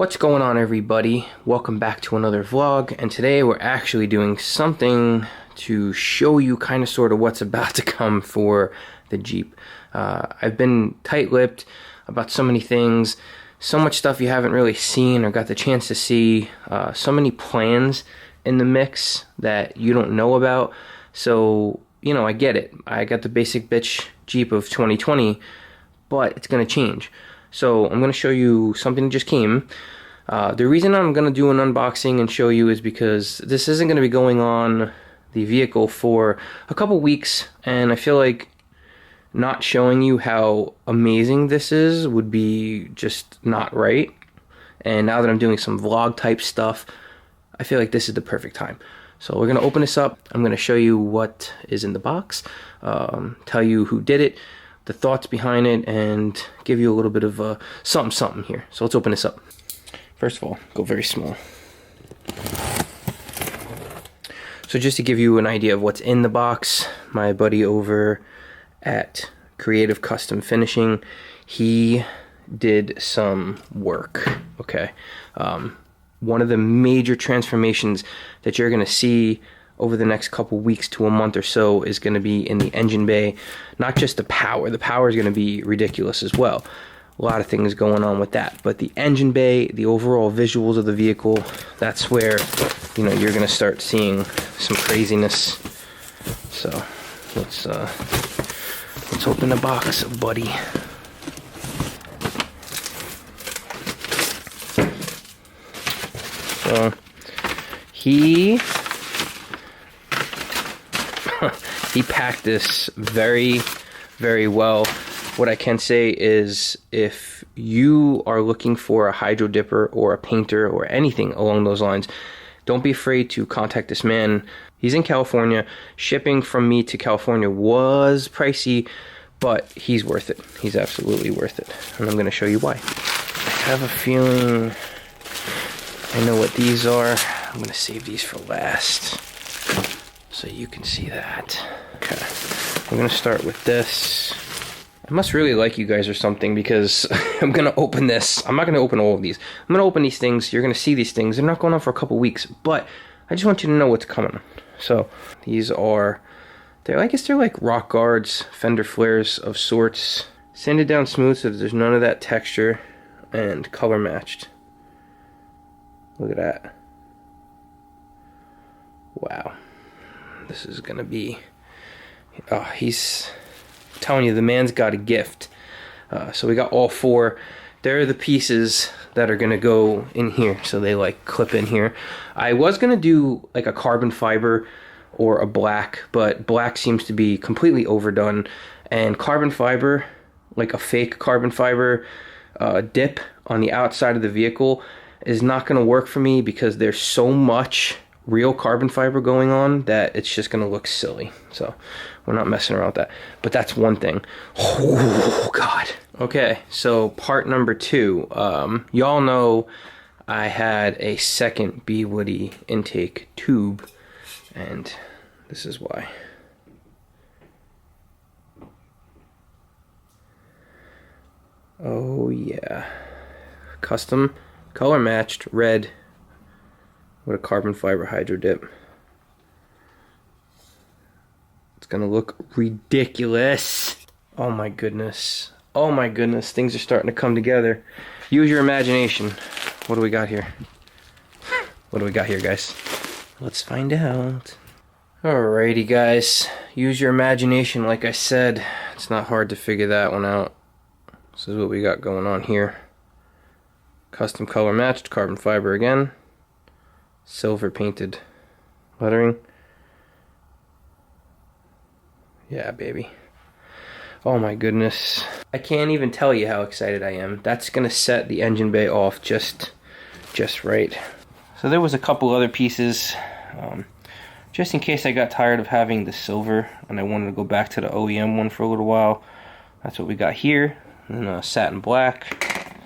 What's going on, everybody? Welcome back to another vlog, and today we're actually doing something to show you kind of sort of what's about to come for the Jeep. I've been tight-lipped about so many things, so much stuff you haven't really seen or got the chance to see, so many plans in the mix that you don't know about. So, you know, I get it. I got the basic bitch Jeep of 2020, but it's going to change. So I'm going to show you something that just came. The reason I'm going to do an unboxing and show you is because this isn't going to be going on the vehicle for a couple weeks, and I feel like not showing you how amazing this is would be just not right. And now that I'm doing some vlog type stuff, I feel like this is the perfect time. So we're going to open this up. I'm going to show you what is in the box, tell you who did it, the thoughts behind it, and give you a little bit of something here. So let's open this up. First of all, go very small. So just to give you an idea of what's in the box, my buddy over at Creative Custom Finishing, he did some work, okay? One of the major transformations that you're gonna see over the next couple weeks to a month or so is going to be in the engine bay. Not just the power is going to be ridiculous as well. A lot of things going on with that, but the engine bay, the overall visuals of the vehicle, that's where, you know, you're going to start seeing some craziness. So let's open the box, buddy. So he packed this very, very well. What I can say is if you are looking for a hydro dipper or a painter or anything along those lines, don't be afraid to contact this man. He's in California. Shipping from me to California was pricey, but he's worth it. He's absolutely worth it. And I'm going to show you why. I have a feeling I know what these are. I'm going to save these for last, so you can see that. Okay, I'm gonna start with this. I must really like you guys or something, because I'm gonna open this. I'm not gonna open all of these. I'm gonna open these things. You're gonna see these things. They're not going on for a couple weeks, but I just want you to know what's coming. So these are, I guess they're like rock guards, fender flares of sorts. Sanded down smooth so that there's none of that texture, and color matched. Look at that. Wow. This is gonna be, he's telling you, the man's got a gift. So we got all four. They're the pieces that are gonna go in here, so they like clip in here. I was gonna do like a carbon fiber or a black, but black seems to be completely overdone, and carbon fiber, like a fake carbon fiber dip on the outside of the vehicle, is not gonna work for me because there's so much real carbon fiber going on that it's just gonna look silly. So we're not messing around with that. But that's one thing. Oh God. Okay, so part number two. Y'all know I had a second B Woody intake tube, and this is why. Oh yeah. Custom color matched red with a carbon fiber hydro dip. It's gonna look ridiculous. Oh my goodness. Oh my goodness. Things are starting to come together. Use your imagination. What do we got here? What do we got here, guys? Let's find out. Alrighty, guys. Use your imagination. Like I said, it's not hard to figure that one out. This is what we got going on here. Custom color matched, carbon fiber again. Silver painted lettering. Yeah, baby. Oh my goodness. I can't even tell you how excited I am. That's gonna set the engine bay off just right. So there was a couple other pieces, just in case I got tired of having the silver and I wanted to go back to the OEM one for a little while. That's what we got here. And satin black.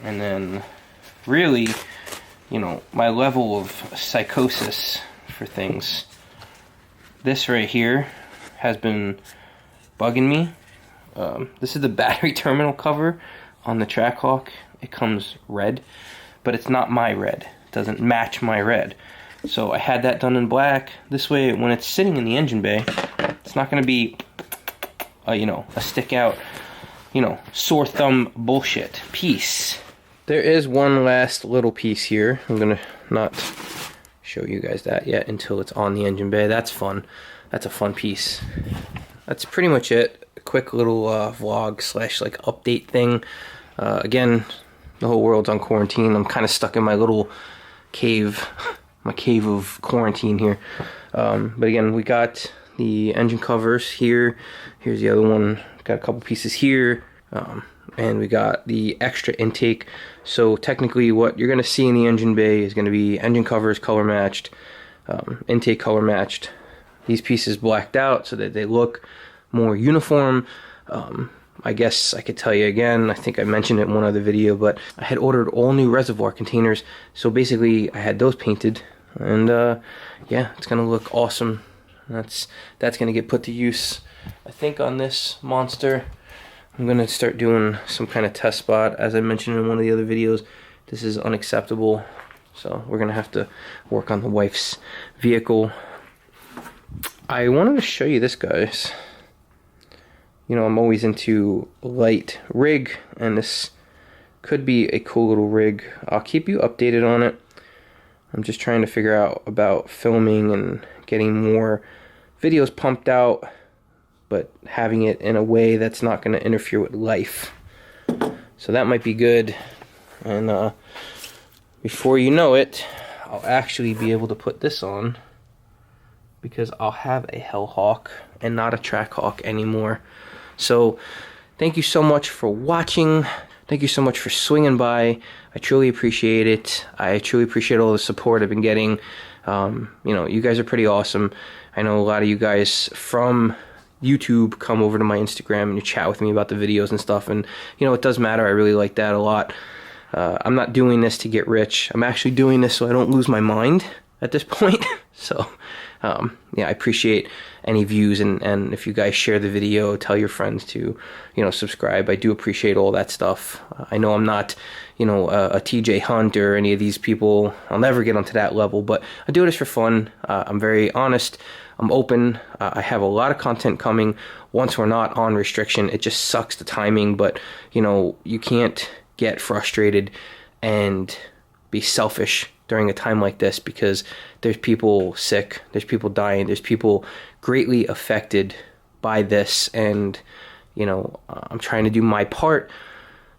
And then really, you know, my level of psychosis for things. This right here has been bugging me. This is the battery terminal cover on the Trackhawk, it comes red, but it's not my red. It doesn't match my red. So I had that done in black. This way, when it's sitting in the engine bay, it's not going to be, you know, a stick out, you know, sore thumb bullshit piece. There is one last little piece here. I'm going to not show you guys that yet until it's on the engine bay. That's fun. That's a fun piece. That's pretty much it. A quick little vlog slash like update thing. Again, the whole world's on quarantine. I'm kind of stuck in my little cave, my cave of quarantine here. But again, we got the engine covers here. Here's the other one. Got a couple pieces here. And we got the extra intake. So technically what you're going to see in the engine bay is going to be engine covers color matched, intake color matched, these pieces blacked out so that they look more uniform. I guess I could tell you again, I think I mentioned it in one other video, but I had ordered all new reservoir containers. So basically I had those painted, and yeah, it's going to look awesome. That's going to get put to use, I think, on this monster. I'm going to start doing some kind of test spot. As I mentioned in one of the other videos, this is unacceptable. So we're going to have to work on the wife's vehicle. I wanted to show you this, guys. You know, I'm always into light rig, and this could be a cool little rig. I'll keep you updated on it. I'm just trying to figure out about filming and getting more videos pumped out, but having it in a way that's not going to interfere with life. So that might be good. And before you know it, I'll actually be able to put this on, because I'll have a Hellhawk and not a Trackhawk anymore. So thank you so much for watching. Thank you so much for swinging by. I truly appreciate it. I truly appreciate all the support I've been getting. You know, you guys are pretty awesome. I know a lot of you guys from YouTube come over to my Instagram and you chat with me about the videos and stuff, and you know, it does matter. I really like that a lot. I'm not doing this to get rich. I'm actually doing this so I don't lose my mind at this point. So yeah, I appreciate any views, and if you guys share the video, tell your friends to, you know, subscribe. I do appreciate all that stuff. I know I'm not, you know, a TJ Hunt or any of these people. I'll never get onto that level, but I do this for fun. I'm very honest. I'm open. I have a lot of content coming once we're not on restriction. It just sucks the timing, but you know, you can't get frustrated and be selfish during a time like this, because there's people sick, there's people dying, there's people greatly affected by this, and you know, I'm trying to do my part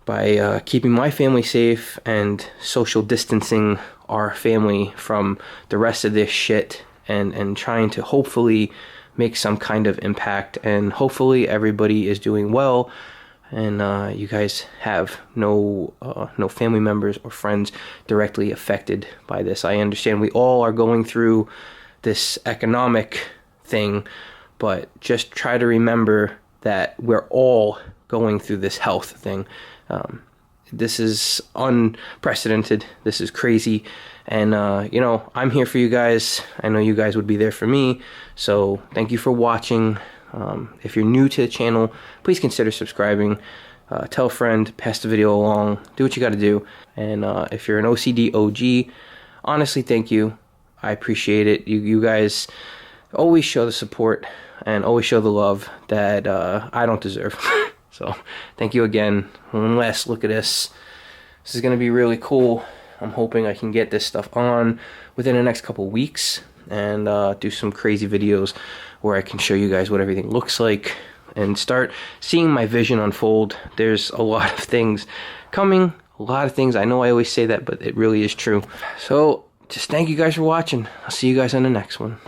by keeping my family safe and social distancing our family from the rest of this shit, and trying to hopefully make some kind of impact, and hopefully everybody is doing well, and you guys have no family members or friends directly affected by this. I understand we all are going through this economic thing, but just try to remember that we're all going through this health thing. This is unprecedented. This is crazy. And, you know, I'm here for you guys. I know you guys would be there for me. So thank you for watching. If you're new to the channel, please consider subscribing. Tell a friend, pass the video along, do what you got to do. And if you're an OCD OG, honestly, thank you. I appreciate it. You guys always show the support and always show the love that I don't deserve. So thank you again. One last look at this. This is going to be really cool. I'm hoping I can get this stuff on within the next couple weeks, and do some crazy videos where I can show you guys what everything looks like and start seeing my vision unfold. There's a lot of things coming, a lot of things. I know I always say that, but it really is true. So just thank you guys for watching. I'll see you guys on the next one.